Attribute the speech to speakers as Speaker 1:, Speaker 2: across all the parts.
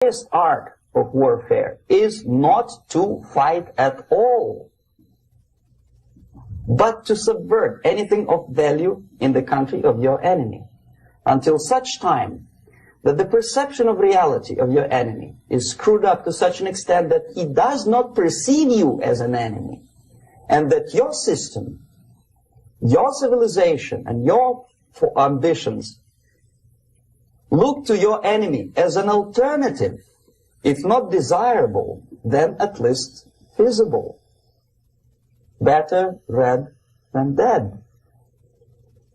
Speaker 1: highest art of warfare is not to fight at all, but to subvert anything of value in the country of your enemy, until such time that the perception of reality of your enemy is screwed up to such an extent that he does not perceive you as an enemy, and that your system, your civilization, and your ambitions look to your enemy as an alternative, if not desirable, then at least feasible. Better red than dead.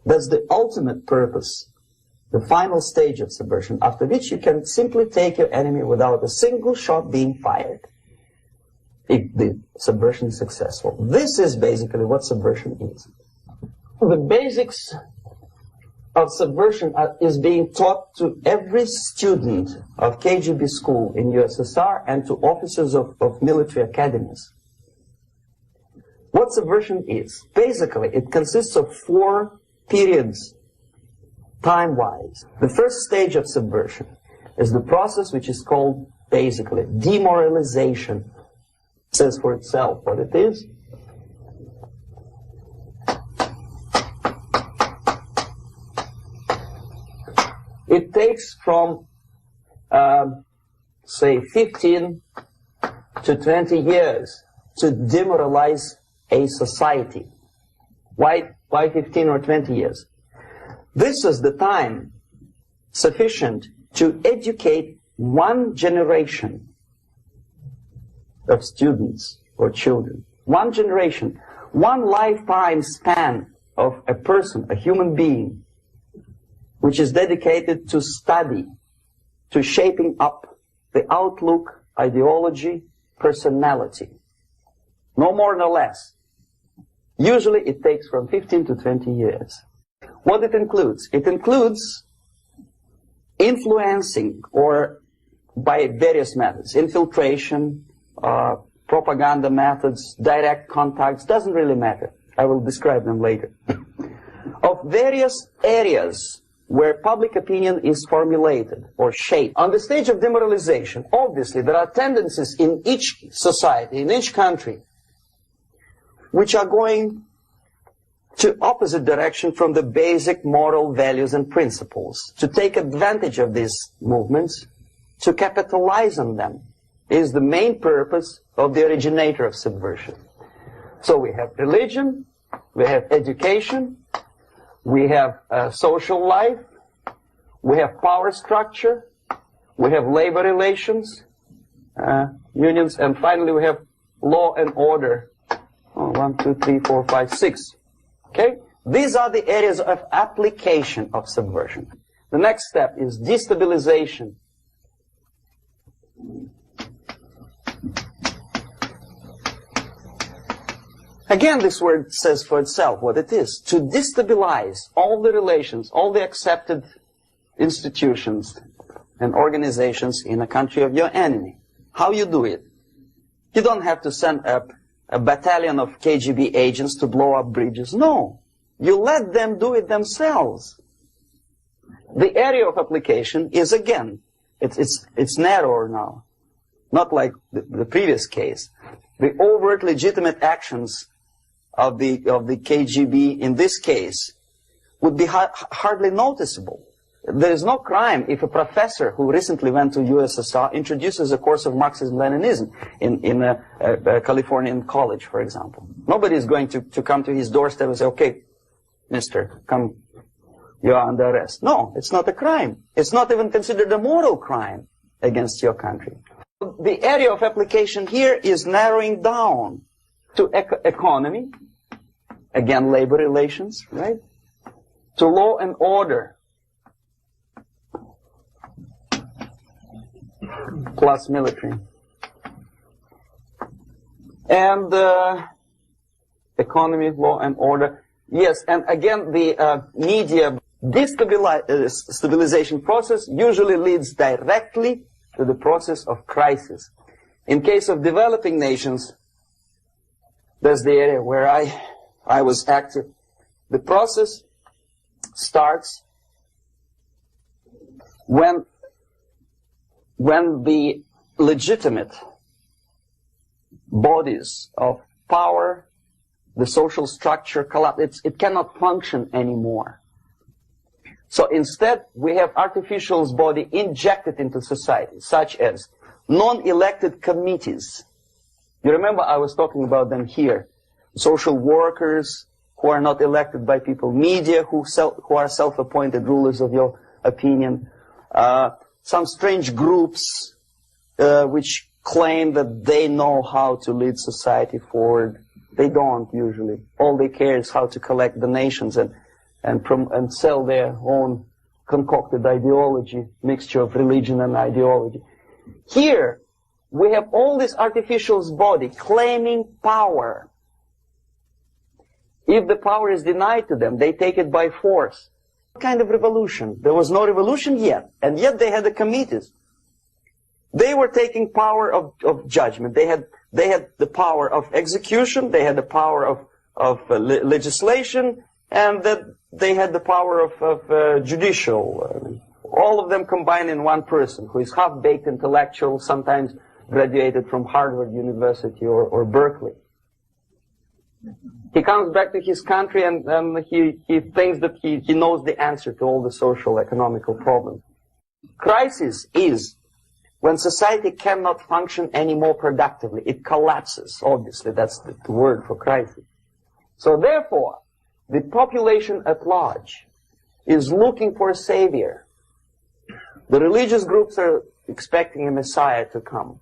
Speaker 1: That's the ultimate purpose, the final stage of subversion, after which you can simply take your enemy without a single shot being fired, if the subversion is successful. This is basically what subversion is. The basics of subversion is being taught to every student of K.G.B school in USSR and to officers of military academies. What subversion is? Basically, it consists of 4 periods, time-wise. The first stage of subversion is the process which is called, basically, demoralization. It says for itself what it is. It takes from, say, 15 to 20 years to demoralize a society. Why 15 or 20 years? This is the time sufficient to educate one generation of students or children. One generation, one lifetime span of a person, a human being, which is dedicated to study, to shaping up the outlook, ideology, personality. No more nor less. Usually it takes from 15 to 20 years. What it includes? It includes influencing, or by various methods, infiltration, propaganda methods, direct contacts, doesn't really matter. I will describe them later. Of various areas where public opinion is formulated or shaped. On the stage of demoralization, obviously there are tendencies in each society, in each country, which are going to opposite direction from the basic moral values and principles. To take advantage of these movements, to capitalize on them, is the main purpose of the originator of subversion. So we have religion, we have education, we have social life, we have power structure, we have labor relations, unions, and finally we have law and order. 1, 2, 3, 4, 5, 6. Okay? These are the areas of application of subversion. The next step is destabilization. Again, this word says for itself what it is. To destabilize all the relations, all the accepted institutions and organizations in a country of your enemy. How you do it? You don't have to send up a battalion of K.G.B agents to blow up bridges. No. You let them do it themselves. The area of application is, again, it's narrower now. Not like the previous case. The overt legitimate actions of the K.G.B in this case would be hardly noticeable. There is no crime if a professor who recently went to USSR introduces a course of Marxism-Leninism in a Californian college, for example. Nobody is going to come to his doorstep and say, okay, mister, come, you are under arrest. No, it's not a crime. It's not even considered a moral crime against your country. The area of application here is narrowing down to economy, again, labor relations, right? To law and order, plus military. And economy, law and order. Yes, and again, the media destabilization process usually leads directly to the process of crisis. In case of developing nations, that's the area where I was active. The process starts when when the legitimate bodies of power, the social structure collapse, it cannot function anymore. So instead, we have artificial body injected into society, such as non-elected committees. You remember I was talking about them here. Social workers who are not elected by people, media who are self-appointed rulers of your opinion, some strange groups which claim that they know how to lead society forward. They don't usually. All they care is how to collect donations and sell their own concocted ideology, mixture of religion and ideology. Here, we have all this artificial body claiming power. If the power is denied to them, they take it by force. What kind of revolution? There was no revolution yet, and yet they had the committees. They were taking power of judgment. They had the power of execution, they had the power of legislation, and that they had the power of judicial. All of them combined in one person, who is half-baked intellectual, sometimes graduated from Harvard University or Berkeley. He comes back to his country and he thinks that he knows the answer to all the social, economical problems. Crisis is when society cannot function any more productively. It collapses, obviously. That's the word for crisis. So therefore, the population at large is looking for a savior. The religious groups are expecting a messiah to come.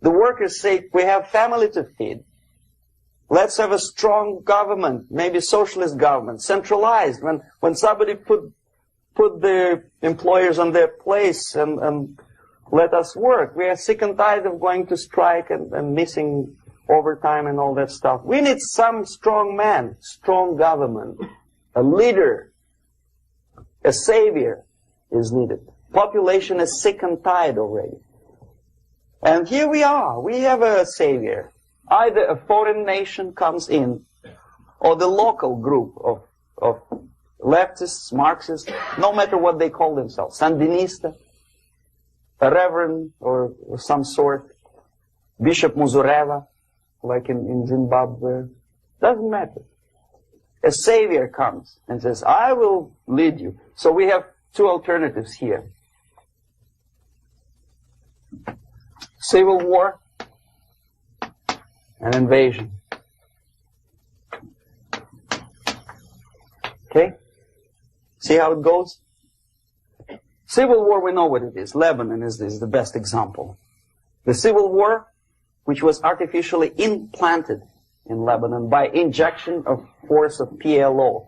Speaker 1: The workers say, we have family to feed. Let's have a strong government, maybe socialist government, centralized. When somebody put the employers on their place and let us work. We are sick and tired of going to strike and missing overtime and all that stuff. We need some strong man, strong government, a leader, a savior is needed. Population is sick and tired already. And here we are. We have a savior. Either a foreign nation comes in, or the local group of leftists, Marxists, no matter what they call themselves, Sandinista, a reverend or some sort, Bishop Muzureva, like in Zimbabwe, doesn't matter. A savior comes and says, I will lead you. So we have two alternatives here. Civil war and invasion. Okay? See how it goes? Civil war, we know what it is. Lebanon is the best example. The civil war, which was artificially implanted in Lebanon by injection of force of PLO,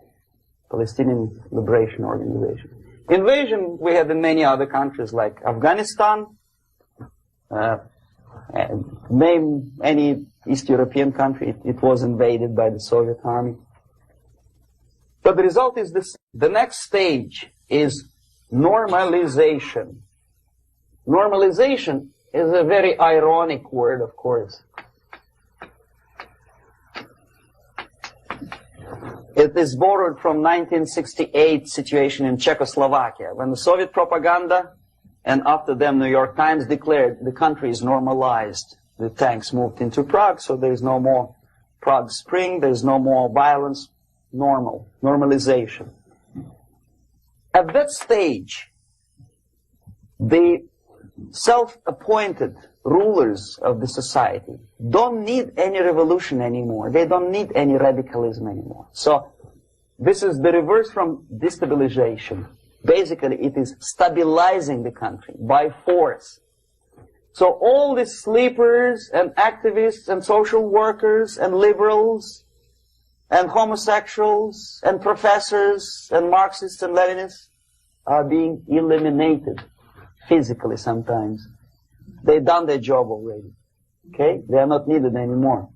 Speaker 1: Palestinian Liberation Organization. Invasion we had in many other countries like Afghanistan, name any East European country, it was invaded by the Soviet army. But the result is this. The next stage is normalization. Normalization is a very ironic word, of course. It is borrowed from 1968 situation in Czechoslovakia, when the Soviet propaganda and after them New York Times declared the country is normalized. The tanks moved into Prague, so there's no more Prague Spring, there's no more violence, normalization. At that stage, the self-appointed rulers of the society don't need any revolution anymore. They don't need any radicalism anymore. So this is the reverse from destabilization. Basically, it is stabilizing the country by force. So all the sleepers and activists and social workers and liberals and homosexuals and professors and Marxists and Leninists are being eliminated physically sometimes. They've done their job already. Okay? They are not needed anymore.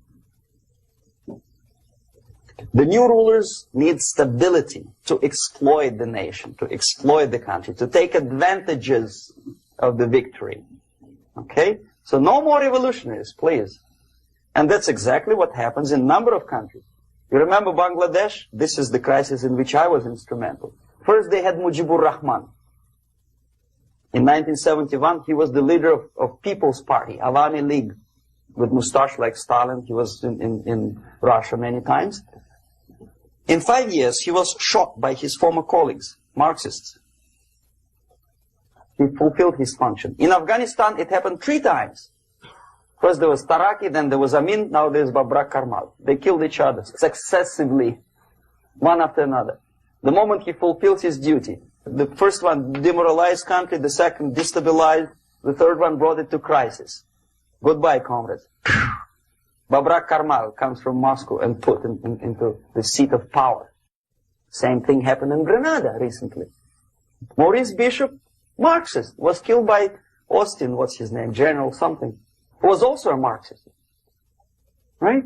Speaker 1: The new rulers need stability to exploit the nation, to exploit the country, to take advantages of the victory. Okay? So no more revolutionaries, please. And that's exactly what happens in a number of countries. You remember Bangladesh? This is the crisis in which I was instrumental. First they had Mujibur Rahman. In 1971, he was the leader of People's Party, Awami League, with mustache like Stalin. He was in Russia many times. In 5 years, he was shot by his former colleagues, Marxists. He fulfilled his function. In Afghanistan, it happened 3 times. First there was Taraki, then there was Amin, now there's Babrak Karmal. They killed each other successively, one after another. The moment he fulfills his duty, the first one demoralized country, the second destabilized, the third one brought it to crisis. Goodbye, comrades. Babrak Karmal comes from Moscow and put into the seat of power. Same thing happened in Grenada recently. Maurice Bishop, Marxist, was killed by Austin, what's his name, General something, who was also a Marxist. Right?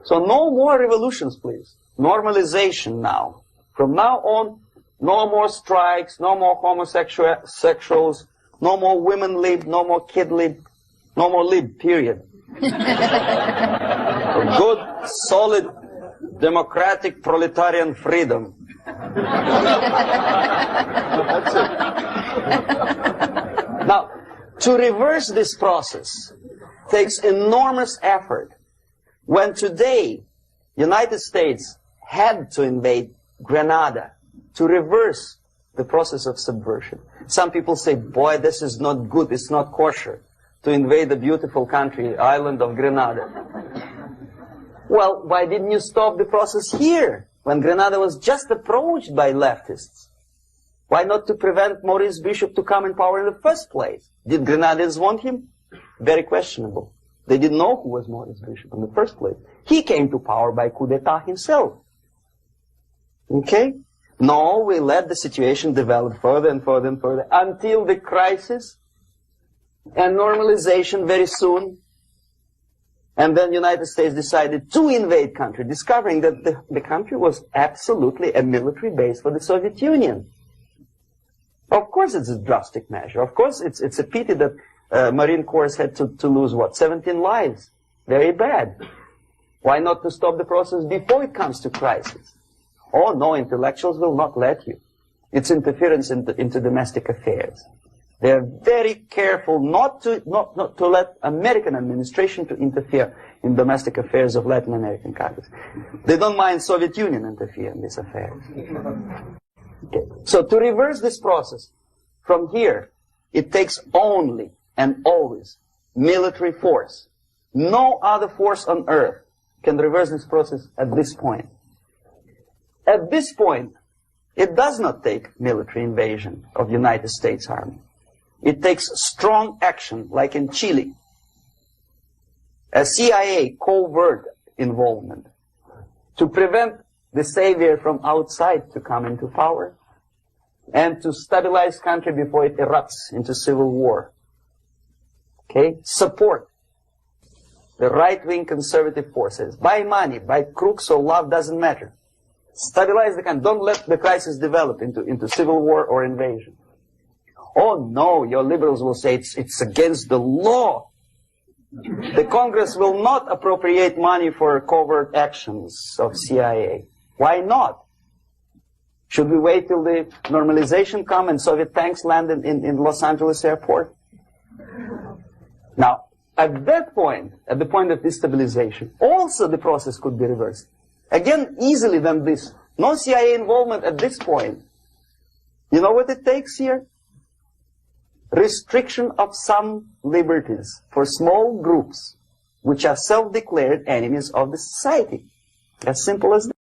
Speaker 1: So no more revolutions, please. Normalization now. From now on, no more strikes, no more homosexuals, no more women lib, no more kid lib, no more lib, period. A good, solid, democratic, proletarian freedom. That's it. Now, to reverse this process takes enormous effort. When today, United States had to invade Grenada to reverse the process of subversion. Some people say, boy, this is not good, it's not kosher to invade the beautiful country, island of Grenada. Well, why didn't you stop the process here, when Grenada was just approached by leftists? Why not to prevent Maurice Bishop to come in power in the first place? Did Grenadians want him? Very questionable. They didn't know who was Maurice Bishop in the first place. He came to power by coup d'etat himself. Okay? No, we let the situation develop further and further and further until the crisis and normalization very soon. And then the United States decided to invade country, discovering that the country was absolutely a military base for the Soviet Union. Of course it's a drastic measure. Of course it's a pity that Marine Corps had to lose, what, 17 lives. Very bad. Why not to stop the process before it comes to crisis? Oh, no, intellectuals will not let you. It's interference into domestic affairs. They're very careful not to let American administration to interfere in domestic affairs of Latin American countries. They don't mind Soviet Union interfere in these affairs. Okay. So to reverse this process, from here, it takes only and always military force. No other force on earth can reverse this process at this point. At this point, it does not take military invasion of the United States Army. It takes strong action, like in Chile. A CIA covert involvement to prevent the savior from outside to come into power and to stabilize country before it erupts into civil war. Okay? Support the right-wing conservative forces. By money, by crooks or love, doesn't matter. Stabilize the country. Don't let the crisis develop into civil war or invasion. Oh no, your liberals will say it's against the law. The Congress will not appropriate money for covert actions of CIA. Why not? Should we wait till the normalization come and Soviet tanks land in Los Angeles airport? Now, at that point, at the point of destabilization, also the process could be reversed. Again, easily than this. No CIA involvement at this point. You know what it takes here? Restriction of some liberties for small groups which are self-declared enemies of the society. As simple as that.